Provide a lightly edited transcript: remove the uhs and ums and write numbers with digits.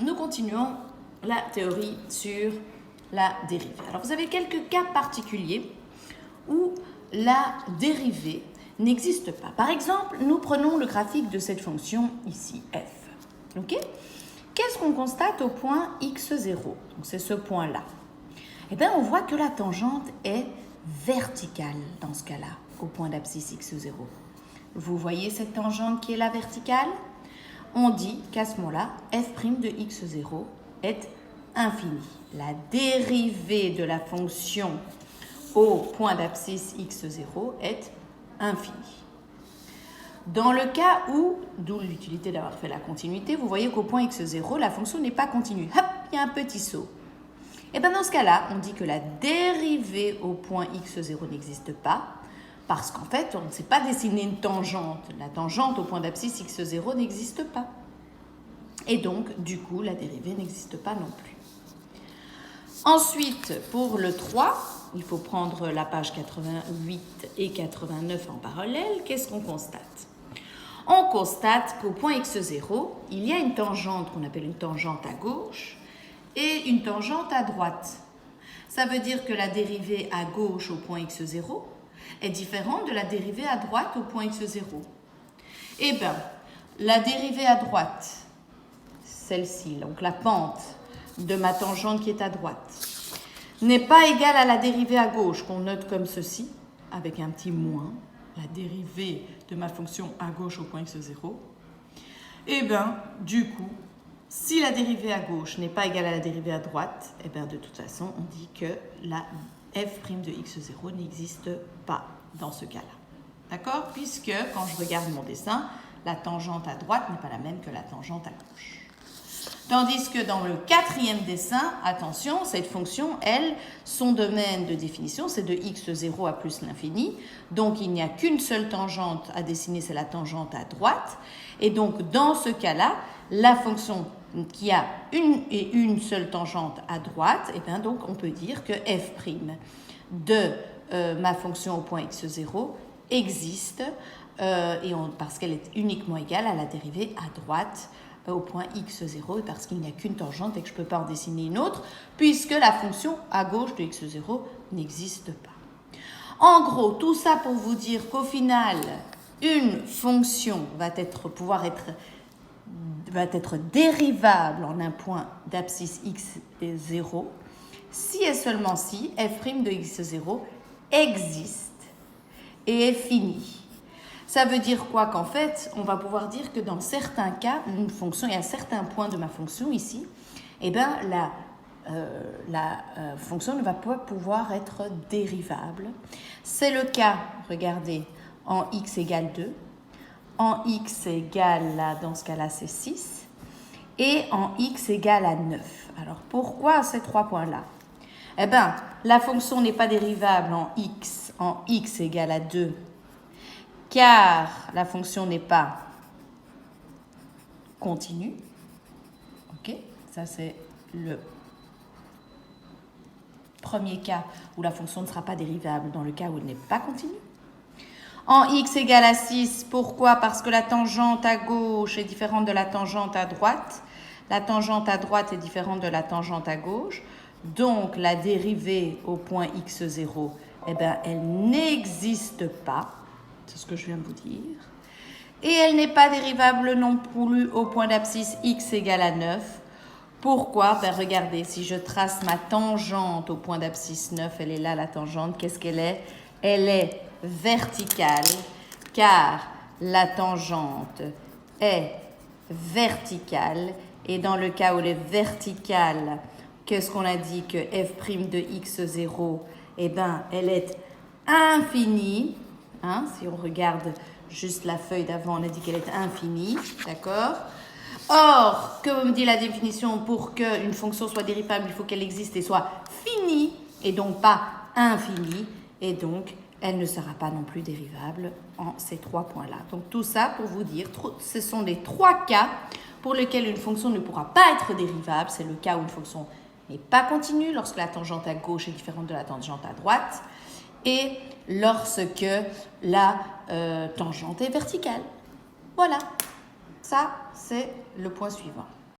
nous continuons la théorie sur la dérivée. Alors, vous avez quelques cas particuliers où la dérivée n'existe pas. Par exemple, nous prenons le graphique de cette fonction ici, f. Ok ? Qu'est-ce qu'on constate au point x0 ? Donc, c'est ce point-là. Eh bien, on voit que la tangente est verticale dans ce cas-là, au point d'abscisse x0. Vous voyez cette tangente qui est la verticale ? On dit qu'à ce moment-là, f' de x0 est infini. La dérivée de la fonction au point d'abscisse x0 est infinie. Dans le cas où, d'où l'utilité d'avoir fait la continuité, vous voyez qu'au point x0, la fonction n'est pas continue. Hop, il y a un petit saut. Et bien dans ce cas-là, on dit que la dérivée au point x0 n'existe pas, parce qu'en fait, on ne sait pas dessiner une tangente. La tangente au point d'abscisse x0 n'existe pas. Et donc, du coup, la dérivée n'existe pas non plus. Ensuite, pour le 3, il faut prendre la page 88 et 89 en parallèle. Qu'est-ce qu'on constate ? On constate qu'au point x0, il y a une tangente qu'on appelle une tangente à gauche et une tangente à droite. Ça veut dire que la dérivée à gauche au point x0 est différente de la dérivée à droite au point x0. Eh bien, la dérivée à droite, celle-ci, donc la pente de ma tangente qui est à droite, n'est pas égale à la dérivée à gauche, qu'on note comme ceci, avec un petit moins, la dérivée de ma fonction à gauche au point x0. Eh bien, du coup, si la dérivée à gauche n'est pas égale à la dérivée à droite, eh bien, de toute façon, on dit que la f' de x0 n'existe pas dans ce cas-là. D'accord ? Puisque, quand je regarde mon dessin, la tangente à droite n'est pas la même que la tangente à gauche. Tandis que dans le quatrième dessin, attention, cette fonction, elle, son domaine de définition, c'est de x0 à plus l'infini. Donc, il n'y a qu'une seule tangente à dessiner, c'est la tangente à droite. Et donc, dans ce cas-là, la fonction qui a une seule tangente à droite, et bien donc, on peut dire que f' de ma fonction au point x0 existe parce qu'elle est uniquement égale à la dérivée à droite au point x0 parce qu'il n'y a qu'une tangente et que je ne peux pas en dessiner une autre puisque la fonction à gauche de x0 n'existe pas. En gros, tout ça pour vous dire qu'au final, une fonction va être dérivable en un point d'abscisse x0 si et seulement si f' de x0 existe et est finie. Ça veut dire quoi ? Qu'en fait, on va pouvoir dire que dans certains cas, une fonction, il y a certains points de ma fonction ici, eh bien, la fonction ne va pas pouvoir être dérivable. C'est le cas, regardez, en x égale 2, en x égale, là, dans ce cas-là, c'est 6, et en x égale à 9. Alors, pourquoi ces trois points-là ? Eh bien, la fonction n'est pas dérivable en x égale à 2, car la fonction n'est pas continue. Ok, ça c'est le premier cas où la fonction ne sera pas dérivable dans le cas où elle n'est pas continue. En x égale à 6, pourquoi ? Parce que la tangente à gauche est différente de la tangente à droite. La tangente à droite est différente de la tangente à gauche. Donc la dérivée au point x0, eh bien, elle n'existe pas. C'est ce que je viens de vous dire. Et elle n'est pas dérivable non plus au point d'abscisse x égale à 9. Pourquoi ? Ben regardez, si je trace ma tangente au point d'abscisse 9, elle est là la tangente. Qu'est-ce qu'elle est ? Elle est verticale, car la tangente est verticale. Et dans le cas où elle est verticale, qu'est-ce qu'on a dit ? Que f' de x0, eh ben, elle est infinie. Hein, si on regarde juste la feuille d'avant, on a dit qu'elle est infinie, d'accord ? Or, que me dit la définition ? Pour qu'une fonction soit dérivable, il faut qu'elle existe et soit finie, et donc pas infinie, et donc elle ne sera pas non plus dérivable en ces trois points-là. Donc tout ça pour vous dire, ce sont les trois cas pour lesquels une fonction ne pourra pas être dérivable. C'est le cas où une fonction n'est pas continue, lorsque la tangente à gauche est différente de la tangente à droite, et lorsque la tangente est verticale. Voilà, ça c'est le point suivant.